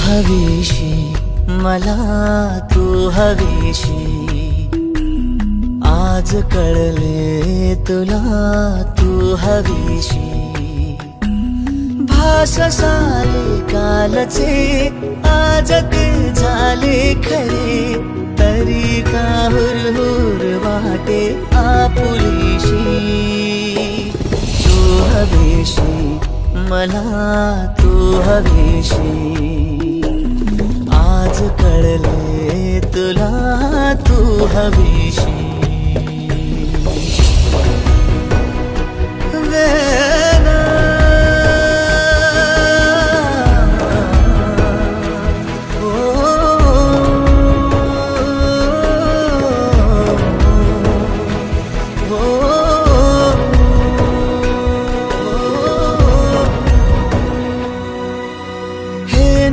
हवीशी मला तू हवीशी, आज कळले तुला तू हवीशी। भास साले कालचे आज ते झाले खरे, तरी का हुरहुर वाटे आपुलीशी। तू हवीशी मला तू हवीशी, आज कळले तुला तू हवीशी।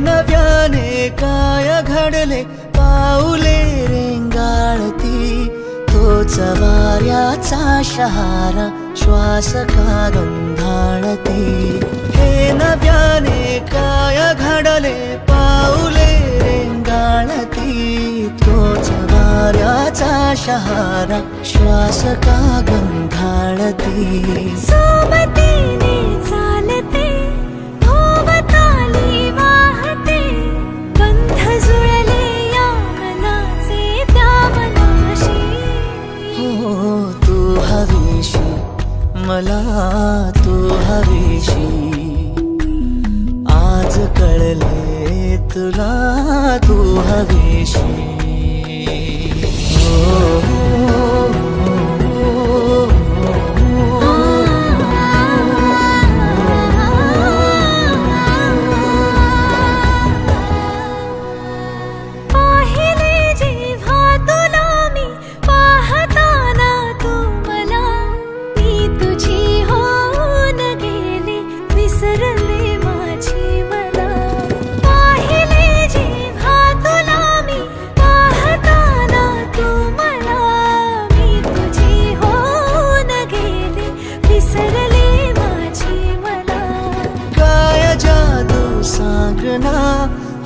नव्याने काय घडले पाऊले रेंगाळती, तोच वाऱ्याचा शहारा श्वास का गंधाळती। हे नव्याने काय घडले पाऊले रेंगाळती, तोच वाऱ्याचा शहारा श्वास का गंधाळती। सोबतीने चालते भोवताली वाहते, बंध जुळले या मनाचे त्या मनाशी। हो तू हवीशी मला तू हवीशी, आज कळले तुला तू हवीशी।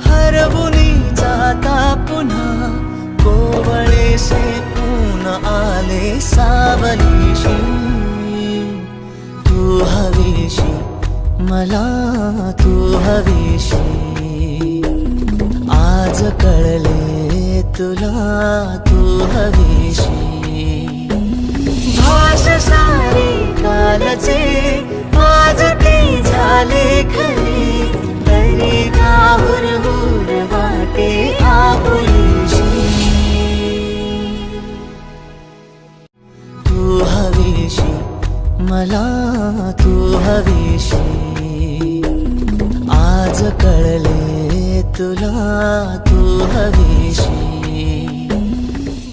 हरवुनी जाता पुन्हा कोवळे से पून आले सावलीशी। तू हवीशी मला तू हवीशी, आज कळले तुला तू हवीशी। भास सारे कालचे आज ते झाले खरे, तरी का हुरहुर वाटे आपुलीशी। तू हवीशी मला तू हवीशी, आज कळले तुला तू हवीशी।